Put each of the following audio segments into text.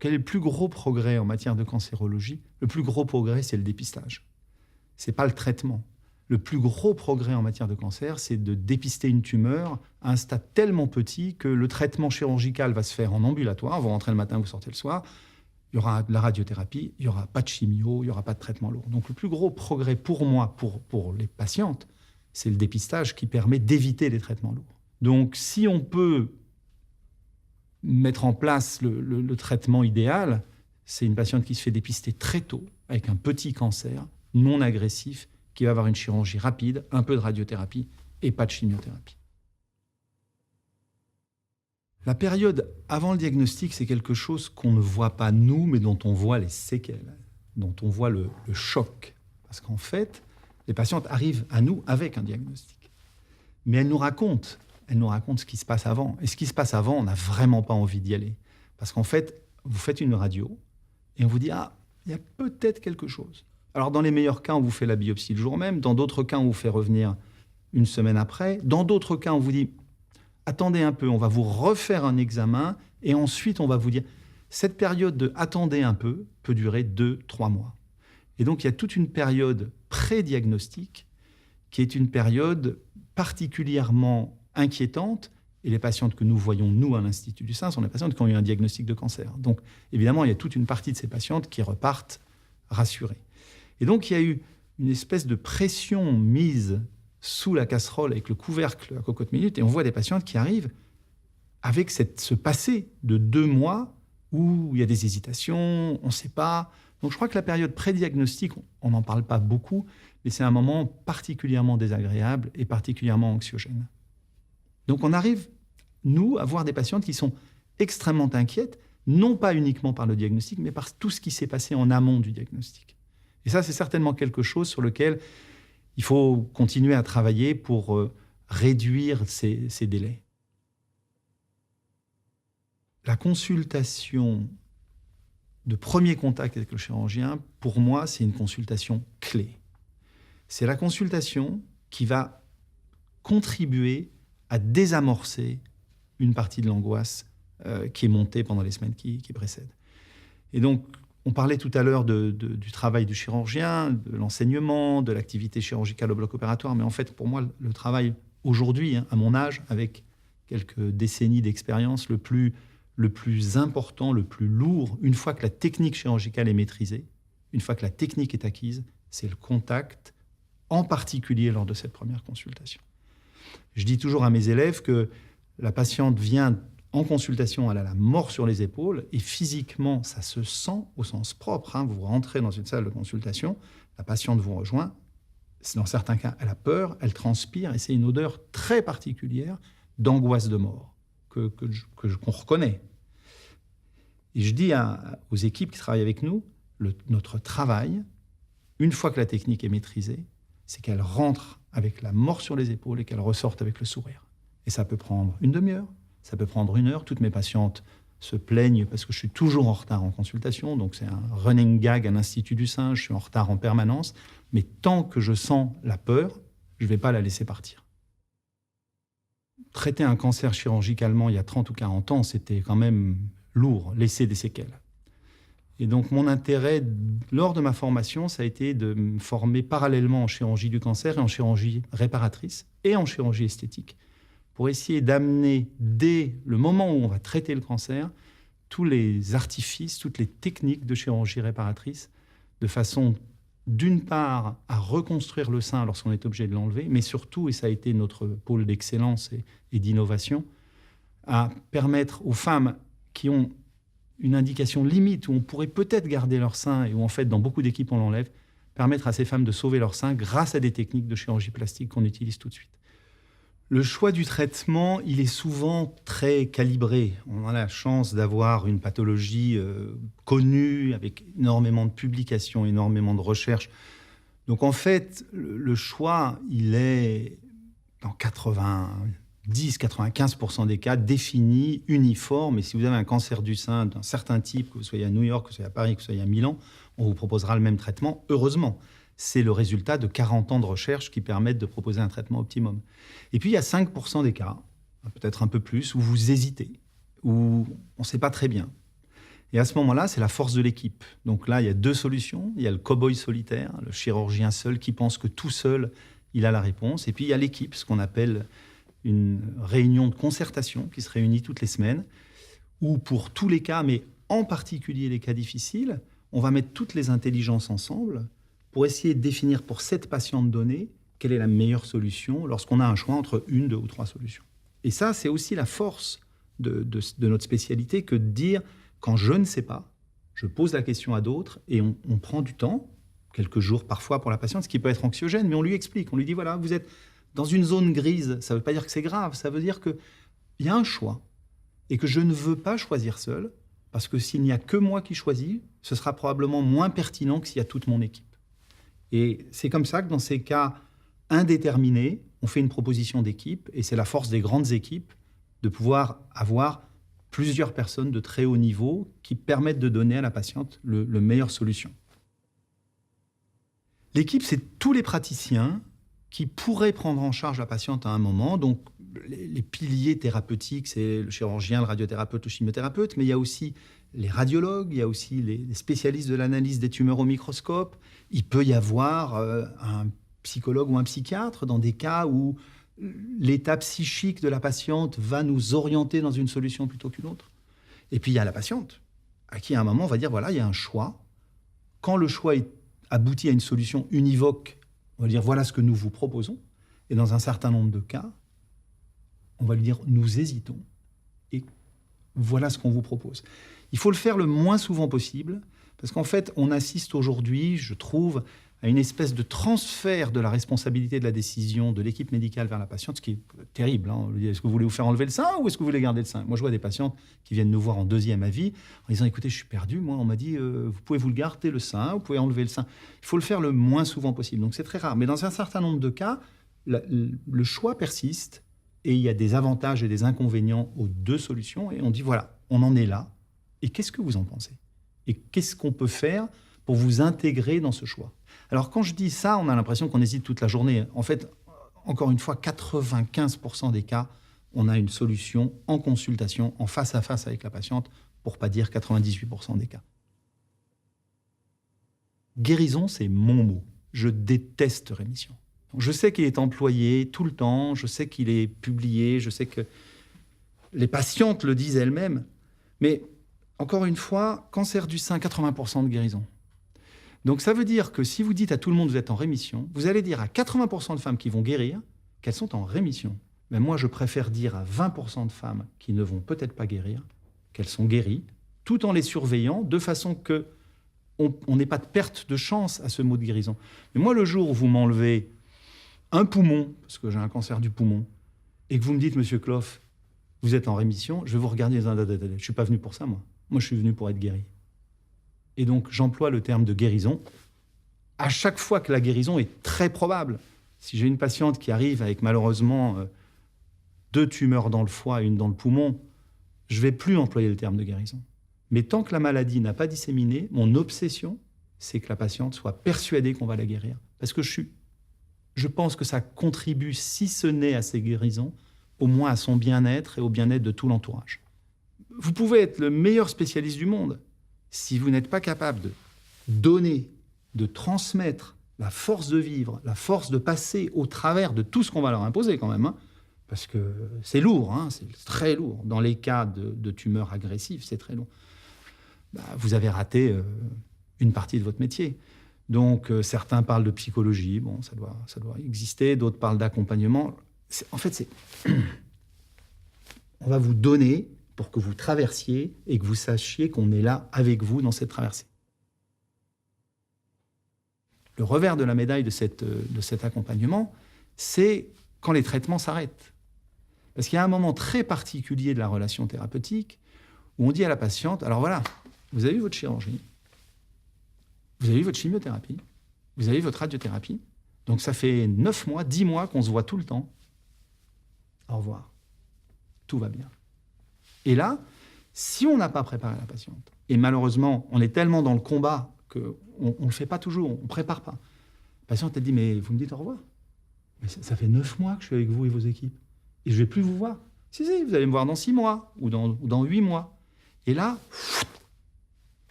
quel est le plus gros progrès en matière de cancérologie? Le plus gros progrès, c'est le dépistage. Ce n'est pas le traitement. Le plus gros progrès en matière de cancer, c'est de dépister une tumeur à un stade tellement petit que le traitement chirurgical va se faire en ambulatoire. Vous rentrez le matin, vous sortez le soir. Il y aura de la radiothérapie, il n'y aura pas de chimio, il n'y aura pas de traitement lourd. Donc le plus gros progrès pour moi, pour les patientes, c'est le dépistage qui permet d'éviter les traitements lourds. Donc si on peut mettre en place le traitement idéal, c'est une patiente qui se fait dépister très tôt, avec un petit cancer, non agressif, qui va avoir une chirurgie rapide, un peu de radiothérapie et pas de chimiothérapie. La période avant le diagnostic, c'est quelque chose qu'on ne voit pas nous, mais dont on voit les séquelles, dont on voit le choc. Parce qu'en fait, les patientes arrivent à nous avec un diagnostic. Mais elles nous racontent ce qui se passe avant. Et ce qui se passe avant, on n'a vraiment pas envie d'y aller. Parce qu'en fait, vous faites une radio et on vous dit « Ah, il y a peut-être quelque chose ». Alors, dans les meilleurs cas, on vous fait la biopsie le jour même. Dans d'autres cas, on vous fait revenir une semaine après. Dans d'autres cas, on vous dit « Attendez un peu, on va vous refaire un examen. » Et ensuite, on va vous dire « Cette période de « Attendez un peu » peut durer 2-3 mois. » Et donc, il y a toute une période pré-diagnostique qui est une période particulièrement inquiétante. Et les patientes que nous voyons, nous, à l'Institut du Sein, sont des patientes qui ont eu un diagnostic de cancer. Donc, évidemment, il y a toute une partie de ces patientes qui repartent rassurées. Et donc, il y a eu une espèce de pression mise sous la casserole avec le couvercle à cocotte minute, et on voit des patientes qui arrivent avec ce passé de 2 mois où il y a des hésitations, on ne sait pas. Donc, je crois que la période pré-diagnostique, on n'en parle pas beaucoup, mais c'est un moment particulièrement désagréable et particulièrement anxiogène. Donc, on arrive, nous, à voir des patientes qui sont extrêmement inquiètes, non pas uniquement par le diagnostic, mais par tout ce qui s'est passé en amont du diagnostic. Et ça, c'est certainement quelque chose sur lequel il faut continuer à travailler pour réduire ces délais. La consultation de premier contact avec le chirurgien, pour moi, c'est une consultation clé. C'est la consultation qui va contribuer à désamorcer une partie de l'angoisse qui est montée pendant les semaines qui précèdent. Et donc, on parlait tout à l'heure du travail du chirurgien, de l'enseignement, de l'activité chirurgicale au bloc opératoire, mais en fait, pour moi, le travail aujourd'hui, à mon âge, avec quelques décennies d'expérience, le plus important, le plus lourd, une fois que la technique chirurgicale est maîtrisée, une fois que la technique est acquise, c'est le contact, en particulier lors de cette première consultation. Je dis toujours à mes élèves que la patiente vient en consultation, elle a la mort sur les épaules, et physiquement, ça se sent au sens propre. Vous rentrez dans une salle de consultation, la patiente vous rejoint, dans certains cas, elle a peur, elle transpire, et c'est une odeur très particulière d'angoisse de mort, qu'on reconnaît. Et je dis aux équipes qui travaillent avec nous, notre travail, une fois que la technique est maîtrisée, c'est qu'elle rentre avec la mort sur les épaules et qu'elle ressorte avec le sourire. Et ça peut prendre une demi-heure, ça peut prendre 1 heure. Toutes mes patientes se plaignent parce que je suis toujours en retard en consultation, donc c'est un running gag à l'Institut du Sein, je suis en retard en permanence, mais tant que je sens la peur, je ne vais pas la laisser partir. Traiter un cancer chirurgicalement il y a 30 ou 40 ans, c'était quand même lourd, laisser des séquelles. Et donc mon intérêt lors de ma formation, ça a été de me former parallèlement en chirurgie du cancer et en chirurgie réparatrice et en chirurgie esthétique, pour essayer d'amener, dès le moment où on va traiter le cancer, tous les artifices, toutes les techniques de chirurgie réparatrice, de façon, d'une part, à reconstruire le sein lorsqu'on est obligé de l'enlever, mais surtout, et ça a été notre pôle d'excellence et d'innovation, à permettre aux femmes qui ont une indication limite, où on pourrait peut-être garder leur sein, et où en fait, dans beaucoup d'équipes, on l'enlève, permettre à ces femmes de sauver leur sein grâce à des techniques de chirurgie plastique qu'on utilise tout de suite. Le choix du traitement, il est souvent très calibré. On a la chance d'avoir une pathologie connue, avec énormément de publications, énormément de recherches. Donc en fait, le choix, il est dans 90-95% des cas défini, uniforme. Et si vous avez un cancer du sein d'un certain type, que vous soyez à New York, que vous soyez à Paris, que vous soyez à Milan, on vous proposera le même traitement, heureusement. C'est le résultat de 40 ans de recherche qui permettent de proposer un traitement optimum. Et puis, il y a 5% des cas, peut-être un peu plus, où vous hésitez, où on ne sait pas très bien. Et à ce moment-là, c'est la force de l'équipe. Donc là, il y a deux solutions. Il y a le cow-boy solitaire, le chirurgien seul qui pense que tout seul, il a la réponse. Et puis il y a l'équipe, ce qu'on appelle une réunion de concertation qui se réunit toutes les semaines, où pour tous les cas, mais en particulier les cas difficiles, on va mettre toutes les intelligences ensemble pour essayer de définir pour cette patiente donnée quelle est la meilleure solution lorsqu'on a un choix entre une, deux ou trois solutions. Et ça, c'est aussi la force de notre spécialité que de dire, quand je ne sais pas, je pose la question à d'autres et on prend du temps, quelques jours parfois pour la patiente, ce qui peut être anxiogène, mais on lui explique, on lui dit, voilà, vous êtes dans une zone grise, ça ne veut pas dire que c'est grave, ça veut dire qu'il y a un choix et que je ne veux pas choisir seul, parce que s'il n'y a que moi qui choisis, ce sera probablement moins pertinent que s'il y a toute mon équipe. Et c'est comme ça que dans ces cas indéterminés, on fait une proposition d'équipe, et c'est la force des grandes équipes de pouvoir avoir plusieurs personnes de très haut niveau qui permettent de donner à la patiente le meilleure solution. L'équipe, c'est tous les praticiens qui pourraient prendre en charge la patiente à un moment. Donc, les piliers thérapeutiques, c'est le chirurgien, le radiothérapeute, le chimiothérapeute, mais il y a aussi les radiologues, il y a aussi les spécialistes de l'analyse des tumeurs au microscope. Il peut y avoir un psychologue ou un psychiatre dans des cas où l'état psychique de la patiente va nous orienter dans une solution plutôt qu'une autre. Et puis il y a la patiente, à qui à un moment on va dire, voilà, il y a un choix. Quand le choix aboutit à une solution univoque, on va dire, voilà ce que nous vous proposons. Et dans un certain nombre de cas, on va lui dire, nous hésitons. Et voilà ce qu'on vous propose. Il faut le faire le moins souvent possible, parce qu'en fait, on assiste aujourd'hui, je trouve, à une espèce de transfert de la responsabilité de la décision de l'équipe médicale vers la patiente, ce qui est terrible. Hein. On lui dit, est-ce que vous voulez vous faire enlever le sein ou est-ce que vous voulez garder le sein? Moi, je vois des patientes qui viennent nous voir en deuxième avis en disant, écoutez, je suis perdu, moi, on m'a dit, vous pouvez vous le garder le sein, vous pouvez enlever le sein. Il faut le faire le moins souvent possible. Donc, c'est très rare. Mais dans un certain nombre de cas, le choix persiste et il y a des avantages et des inconvénients aux deux solutions. Et on dit, voilà, on en est là. Et qu'est-ce que vous en pensez? Et qu'est-ce qu'on peut faire pour vous intégrer dans ce choix? Alors, quand je dis ça, on a l'impression qu'on hésite toute la journée. En fait, encore une fois, 95% des cas, on a une solution en consultation, en face à face avec la patiente, pour ne pas dire 98% des cas. Guérison, c'est mon mot. Je déteste rémission. Je sais qu'il est employé tout le temps, je sais qu'il est publié, je sais que les patientes le disent elles-mêmes, mais encore une fois, cancer du sein, 80% de guérison. Donc ça veut dire que si vous dites à tout le monde que vous êtes en rémission, vous allez dire à 80% de femmes qui vont guérir qu'elles sont en rémission. Mais moi, je préfère dire à 20% de femmes qui ne vont peut-être pas guérir qu'elles sont guéries, tout en les surveillant, de façon qu'on n'ait pas de perte de chance à ce mot de guérison. Mais moi, le jour où vous m'enlevez un poumon, parce que j'ai un cancer du poumon, et que vous me dites, Monsieur Clough, vous êtes en rémission, je vais vous regarder en disant, je ne suis pas venu pour ça, moi. Moi, je suis venu pour être guéri. Et donc, j'emploie le terme de guérison à chaque fois que la guérison est très probable. Si j'ai une patiente qui arrive avec malheureusement 2 tumeurs dans le foie et une dans le poumon, je ne vais plus employer le terme de guérison. Mais tant que la maladie n'a pas disséminé, mon obsession, c'est que la patiente soit persuadée qu'on va la guérir. Parce que je pense que ça contribue, si ce n'est à ses guérisons, au moins à son bien-être et au bien-être de tout l'entourage. Vous pouvez être le meilleur spécialiste du monde. Si vous n'êtes pas capable de donner, de transmettre la force de vivre, la force de passer au travers de tout ce qu'on va leur imposer quand même, hein, parce que c'est lourd, hein, c'est très lourd. Dans les cas de tumeurs agressives, c'est très lourd. Vous avez raté une partie de votre métier. Donc certains parlent de psychologie, bon, ça doit exister, d'autres parlent d'accompagnement. En fait, on va vous donner pour que vous traversiez et que vous sachiez qu'on est là avec vous dans cette traversée. Le revers de la médaille de cet accompagnement, c'est quand les traitements s'arrêtent. Parce qu'il y a un moment très particulier de la relation thérapeutique où on dit à la patiente, alors voilà, vous avez eu votre chirurgie, vous avez eu votre chimiothérapie, vous avez eu votre radiothérapie, donc ça fait 9 mois, 10 mois qu'on se voit tout le temps. Au revoir. Tout va bien. Et là, si on n'a pas préparé la patiente, et malheureusement, on est tellement dans le combat qu'on ne le fait pas toujours, on ne prépare pas. La patiente, elle dit, mais vous me dites au revoir. Mais ça fait 9 mois que je suis avec vous et vos équipes. Et je ne vais plus vous voir. Si, vous allez me voir dans 6 mois ou dans 8 mois. Et là,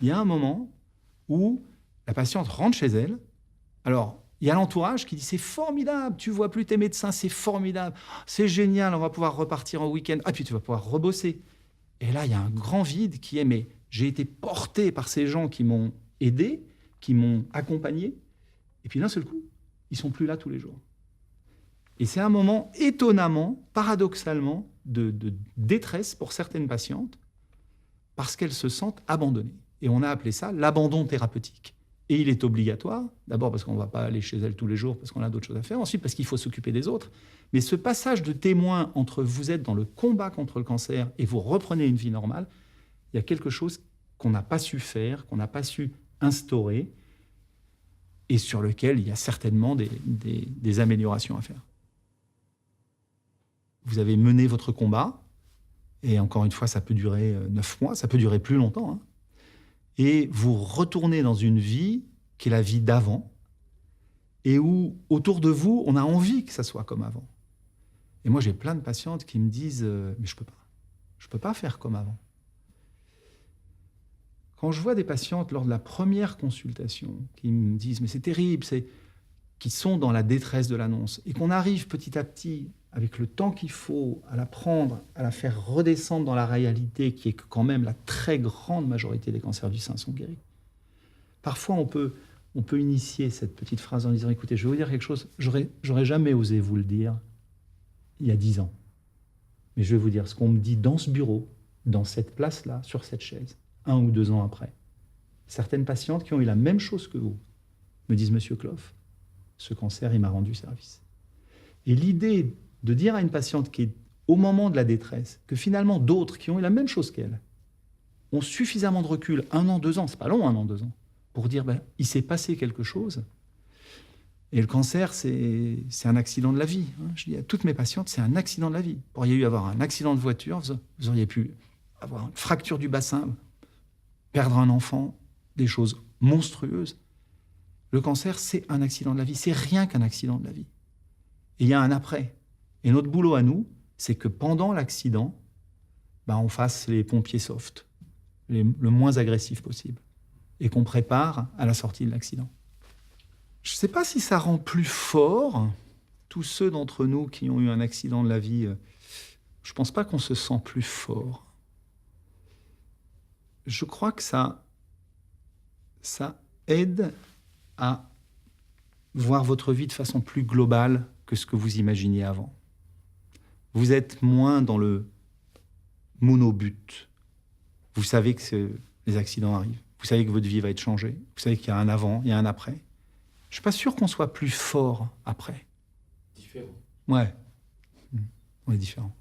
Il y a un moment où la patiente rentre chez elle. Alors, il y a l'entourage qui dit « C'est formidable, tu vois plus tes médecins, c'est formidable, c'est génial, on va pouvoir repartir en week-end. Ah, puis tu vas pouvoir rebosser. » Et là, il y a un grand vide qui est « Mais j'ai été porté par ces gens qui m'ont aidé, qui m'ont accompagné. » Et puis d'un seul coup, ils ne sont plus là tous les jours. Et c'est un moment étonnamment, paradoxalement, de détresse pour certaines patientes parce qu'elles se sentent abandonnées. Et on a appelé ça l'abandon thérapeutique. Et il est obligatoire, d'abord parce qu'on ne va pas aller chez elles tous les jours parce qu'on a d'autres choses à faire, ensuite parce qu'il faut s'occuper des autres. Mais ce passage de témoin entre vous êtes dans le combat contre le cancer et vous reprenez une vie normale, il y a quelque chose qu'on n'a pas su faire, qu'on n'a pas su instaurer et sur lequel il y a certainement des améliorations à faire. Vous avez mené votre combat, et encore une fois, ça peut durer 9 mois, ça peut durer plus longtemps, hein. Et vous retournez dans une vie qui est la vie d'avant, et où, autour de vous, on a envie que ça soit comme avant. Et moi, j'ai plein de patientes qui me disent « Mais je peux pas faire comme avant. » Quand je vois des patientes lors de la première consultation qui me disent « Mais c'est terrible », qui sont dans la détresse de l'annonce, et qu'on arrive petit à petit, avec le temps qu'il faut, à la prendre, à la faire redescendre dans la réalité, qui est que quand même la très grande majorité des cancers du sein sont guéris. Parfois, on peut initier cette petite phrase en disant « Écoutez, je vais vous dire quelque chose, j'aurais jamais osé vous le dire il y a 10 ans. Mais je vais vous dire ce qu'on me dit dans ce bureau, dans cette place-là, sur cette chaise, 1 ou 2 ans après. Certaines patientes qui ont eu la même chose que vous me disent « Monsieur Clof, ce cancer, il m'a rendu service. » Et l'idée de dire à une patiente qui est au moment de la détresse que finalement d'autres qui ont eu la même chose qu'elle ont suffisamment de recul, 1 an, 2 ans, c'est pas long 1 an, 2 ans, pour dire il s'est passé quelque chose. Et le cancer, c'est un accident de la vie. Je dis à toutes mes patientes, c'est un accident de la vie. Vous pourriez eu avoir un accident de voiture, vous auriez pu avoir une fracture du bassin, perdre un enfant, des choses monstrueuses. Le cancer, c'est un accident de la vie. C'est rien qu'un accident de la vie. Et il y a un après. Et notre boulot à nous, c'est que pendant l'accident, on fasse les pompiers soft, le moins agressif possible, et qu'on prépare à la sortie de l'accident. Je ne sais pas si ça rend plus fort tous ceux d'entre nous qui ont eu un accident de la vie. Je ne pense pas qu'on se sent plus fort. Je crois que ça aide à voir votre vie de façon plus globale que ce que vous imaginiez avant. Vous êtes moins dans le monobut. Vous savez que les accidents arrivent. Vous savez que votre vie va être changée. Vous savez qu'il y a un avant, il y a un après. Je ne suis pas sûr qu'on soit plus fort après. Différent. Ouais. On est différent.